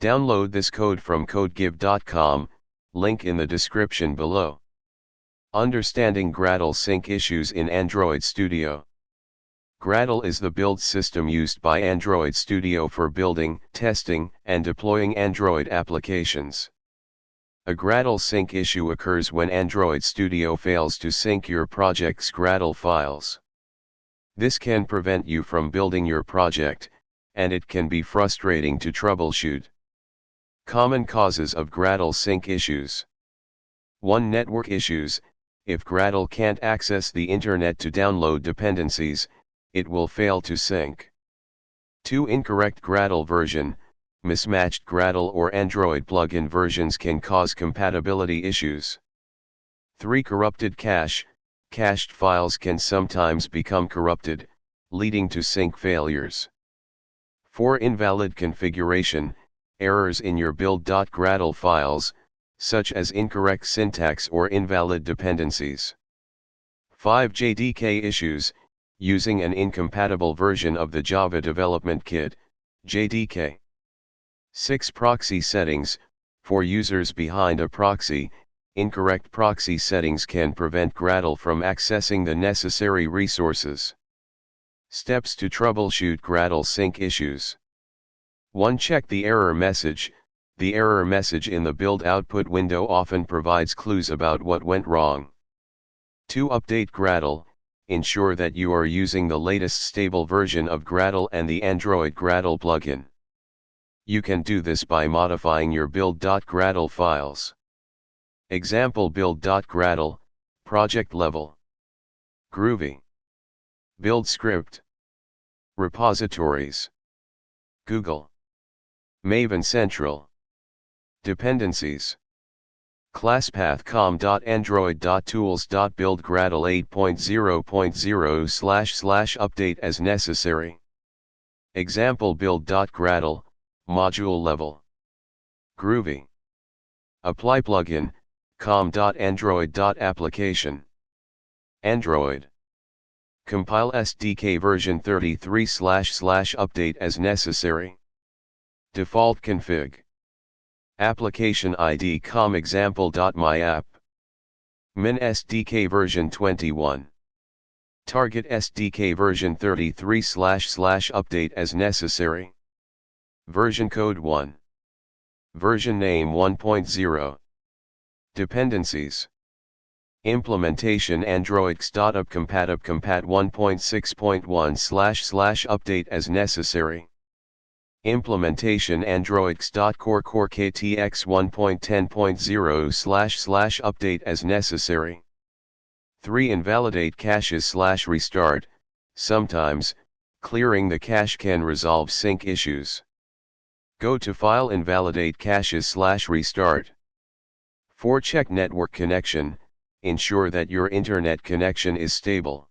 Download this code from codegive.com, link in the description below. Understanding Gradle sync issues in Android Studio. Gradle is the build system used by Android Studio for building, testing, and deploying Android applications. A Gradle sync issue occurs when Android Studio fails to sync your project's Gradle files. This can prevent you from building your project, and it can be frustrating to troubleshoot. Common causes of Gradle sync issues. 1. Network issues. If Gradle can't access the internet to download dependencies, it will fail to sync. 2. Incorrect Gradle version. Mismatched Gradle or Android plugin versions can cause compatibility issues. 3. Corrupted cache. Cached files can sometimes become corrupted, leading to sync failures. 4. Invalid configuration. Errors in your build.gradle files, such as incorrect syntax or invalid dependencies. 5. JDK issues. Using an incompatible version of the Java Development Kit, JDK. 6. Proxy settings. For users behind a proxy, incorrect proxy settings can prevent Gradle from accessing the necessary resources. Steps to troubleshoot Gradle sync issues. 1. Check the error message. The error message in the build output window often provides clues about what went wrong. 2. Update Gradle. Ensure that you are using the latest stable version of Gradle and the Android Gradle plugin. You can do this by modifying your build.gradle files. Example: build.gradle, project level. Groovy. Build script. Repositories. Google. Maven Central. Dependencies. ClassPath com.android.tools.build.gradle 8.0.0//update as necessary. Example: build.gradle, module level. Groovy. Apply plugin, com.android.application. Android. Compile SDK version 33//update as necessary. Default config. Application ID com example.myapp. Min SDK version 21. Target SDK version 33//update as necessary. Version code 1. Version name 1.0. Dependencies. Implementation Android Startup Compat 1.6.1//update as necessary. Implementation Android Core KTX 1.10.0//update as necessary. 3. Invalidate caches/restart. Sometimes, clearing the cache can resolve sync issues. Go to File, Invalidate caches/restart. 4. Check network connection. Ensure that your internet connection is stable.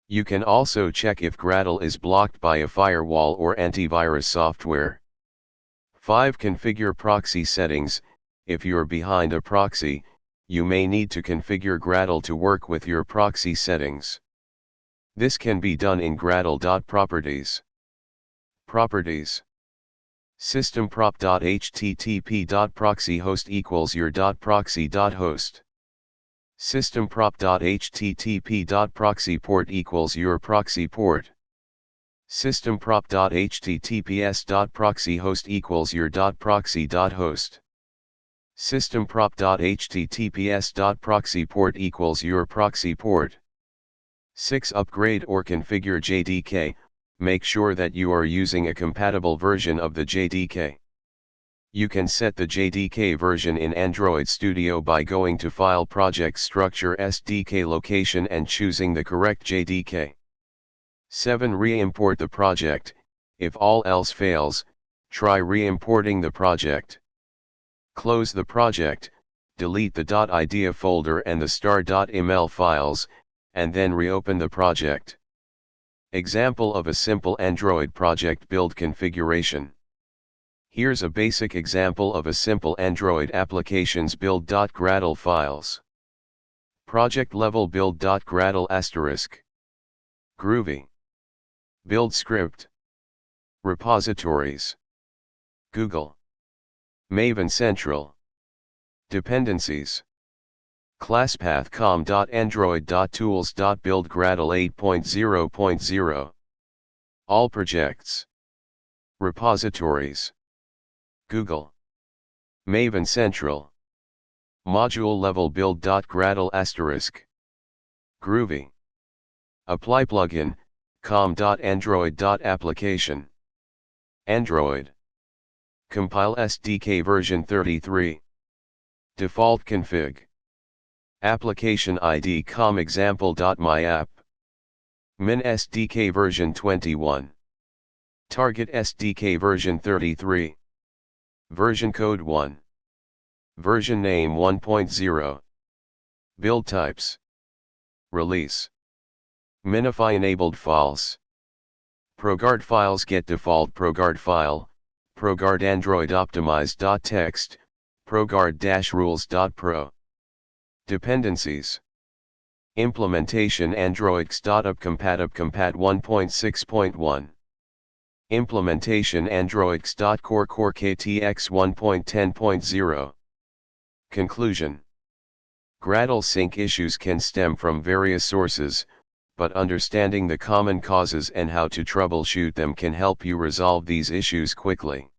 You can also check if Gradle is blocked by a firewall or antivirus software. 5. Configure proxy settings. If you're behind a proxy, you may need to configure Gradle to work with your proxy settings. This can be done in Gradle.properties. Properties. Systemprop.http.proxyhost equals your.proxy.host. Systemprop.http.proxyport equals your proxy port. Systemprop.https.proxyhost equals your.proxy.host. Systemprop.https.proxyport equals your proxy port. 6. Upgrade or configure JDK. Make sure that you are using a compatible version of the JDK. You can set the JDK version in Android Studio by going to File, Project Structure, SDK location and choosing the correct JDK. 7. Re-import the project. If all else fails, try re-importing the project. Close the project, delete the .idea folder and the star.ml files, and then reopen the project. Example of a simple Android project build configuration. Here's a basic example of a simple Android application's build.gradle files. Project level build.gradle *. Groovy. Build script. Repositories. Google. Maven Central. Dependencies. ClassPath com.android.tools.build.gradle 8.0.0. All projects. Repositories. Google. Maven Central. Module level build.gradle **. Groovy. Apply plugin, com.android.application. Android. Compile SDK version 33. Default config. Application ID com example.myapp. Min SDK version 21. Target SDK version 33. Version code 1. Version name 1.0. Build types. Release. Minify enabled false. ProGuard files get default ProGuard file, ProGuard Android optimized.txt, ProGuard-rules.pro. Dependencies. Implementation Android x.up compatib compat 1.6.1. Implementation Android x.core core ktx 1.10.0. Conclusion. Gradle sync issues can stem from various sources, but understanding the common causes and how to troubleshoot them can help you resolve these issues quickly.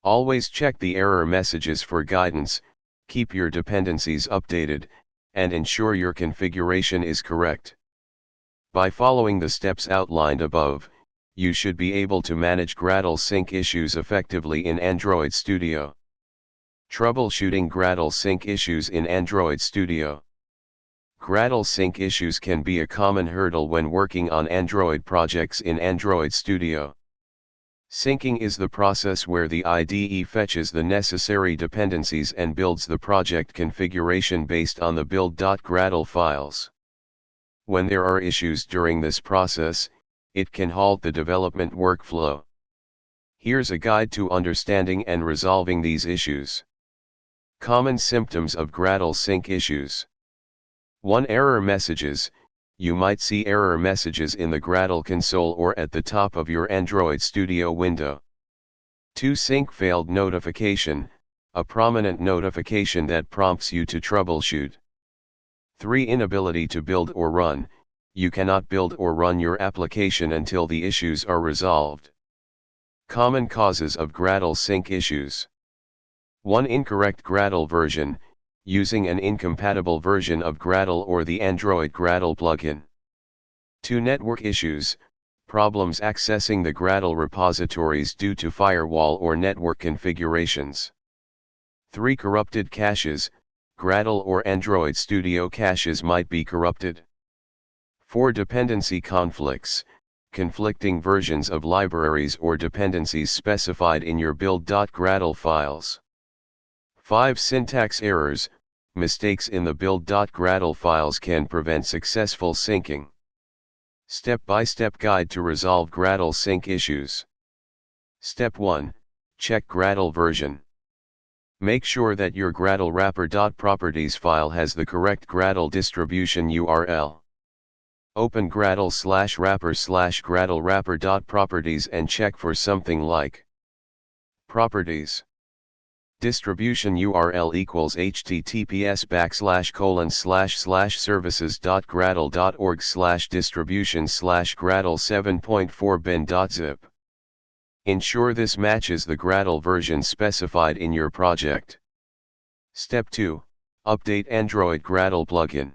Always check the error messages for guidance, keep your dependencies updated, and ensure your configuration is correct. By following the steps outlined above, you should be able to manage Gradle sync issues effectively in Android Studio. Troubleshooting Gradle sync issues in Android Studio. Gradle sync issues can be a common hurdle when working on Android projects in Android Studio. Syncing is the process where the IDE fetches the necessary dependencies and builds the project configuration based on the build.gradle files. When there are issues during this process, it can halt the development workflow. Here's a guide to understanding and resolving these issues. Common symptoms of Gradle sync issues. 1. Error messages. You might see error messages in the Gradle console or at the top of your Android Studio window. 2. Sync failed notification, a prominent notification that prompts you to troubleshoot. 3. Inability to build or run. You cannot build or run your application until the issues are resolved. Common causes of Gradle sync issues. 1. Incorrect Gradle version, using an incompatible version of Gradle or the Android Gradle plugin. 2. Network issues, problems accessing the Gradle repositories due to firewall or network configurations. 3. Corrupted caches, Gradle or Android Studio caches might be corrupted. 4. Dependency conflicts, conflicting versions of libraries or dependencies specified in your build.gradle files. 5. Syntax errors, mistakes in the build.gradle files can prevent successful syncing. Step-by-step guide to resolve Gradle sync issues. Step 1. Check Gradle version. Make sure that your Gradle wrapper.properties file has the correct Gradle distribution URL. Open Gradle/wrapper/Gradle wrapper.properties and check for something like Properties. Distribution URL equals https://services.gradle.org/distribution/Gradle 7.4 bin.zip. Ensure this matches the Gradle version specified in your project. Step 2. Update Android Gradle plugin.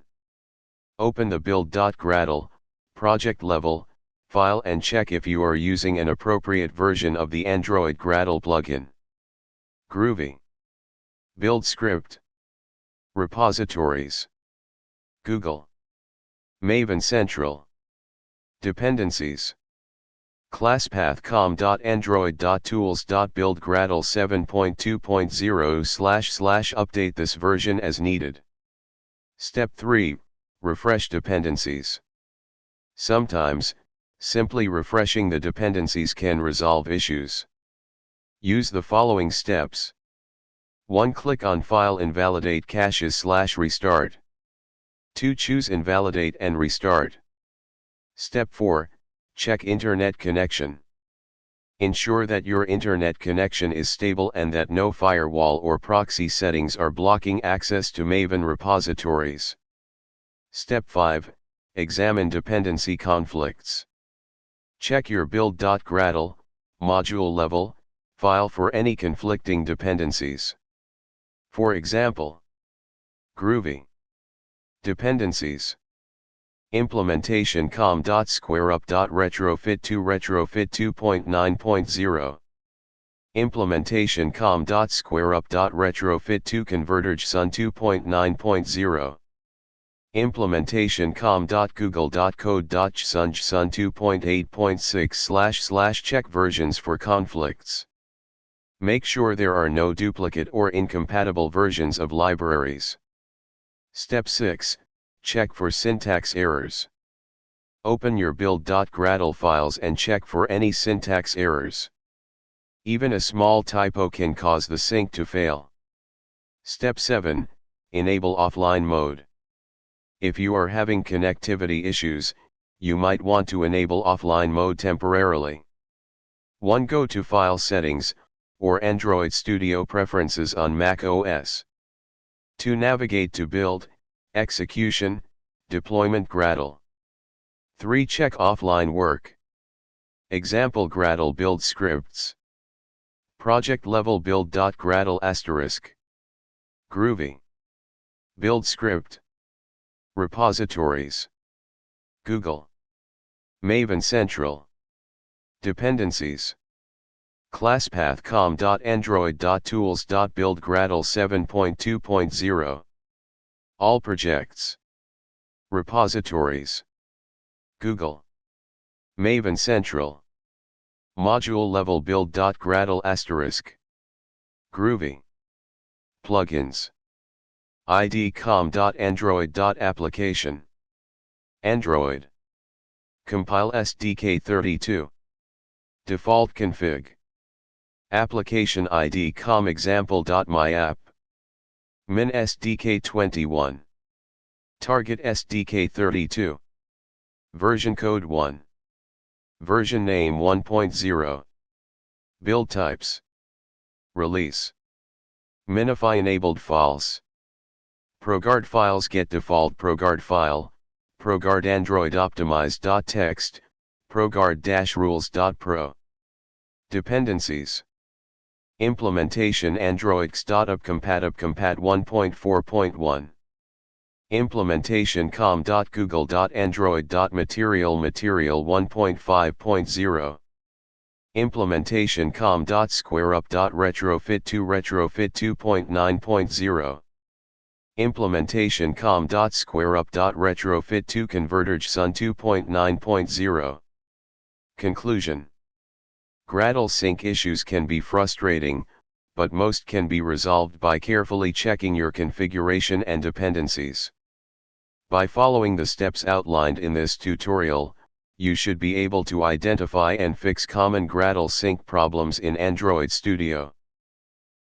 Open the build.gradle, project level, file and check if you are using an appropriate version of the Android Gradle plugin. Groovy. Build script. Repositories. Google. Maven Central. Dependencies. ClassPath com.android.tools.build.gradle 7.2.0 / update this version as needed. Step 3. Refresh dependencies. Sometimes, simply refreshing the dependencies can resolve issues. Use the following steps. 1. Click on File Invalidate Caches/Restart. 2. Choose Invalidate and Restart. Step 4. Check Internet connection. Ensure that your internet connection is stable and that no firewall or proxy settings are blocking access to Maven repositories. Step 5. Examine dependency conflicts. Check your build.gradle module level file for any conflicting dependencies. For example, Groovy dependencies. Implementation com.squareup.retrofit to retrofit 2.9.0. Implementation com.squareup.retrofit to converge sun 2.9.0. Implementation com.google.code.sun 2.8.6 / check versions for conflicts. Make sure there are no duplicate or incompatible versions of libraries. Step 6. Check for syntax errors. Open your build.gradle files and check for any syntax errors. Even a small typo can cause the sync to fail. Step 7. Enable offline mode. If you are having connectivity issues, you might want to enable offline mode temporarily. 1. Go to File Settings, or Android Studio Preferences on Mac OS. 2. Navigate to Build, Execution, Deployment Gradle. 3. Check offline work. Example Gradle build scripts. Project level build.gradle *. Groovy. Build script. Repositories. Google. Maven Central. Dependencies. ClassPath com.android.tools.build.gradle 7.2.0. All projects. Repositories. Google. Maven Central. Module level build.gradle *. Groovy. Plugins. id.com.android.application. Android. Compile SDK 32. Default config. Application ID com example.myapp. Min SDK 21. Target SDK 32. Version code 1. Version name 1.0. Build types. Release. Minify enabled false. ProGuard files get default ProGuard file, ProGuard Android optimized.txt, ProGuard-rules.pro. Dependencies. Implementation Android x.up compatib compat 1.4.1. Implementation com.google.android.material material 1.5.0. Implementation com.squareup.retrofit to retrofit 2.9.0. Implementation com.squareup.retrofit to converge sun 2.9.0. Conclusion. Gradle sync issues can be frustrating, but most can be resolved by carefully checking your configuration and dependencies. By following the steps outlined in this tutorial, you should be able to identify and fix common Gradle sync problems in Android Studio.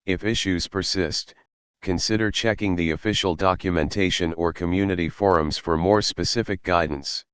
If issues persist, consider checking the official documentation or community forums for more specific guidance.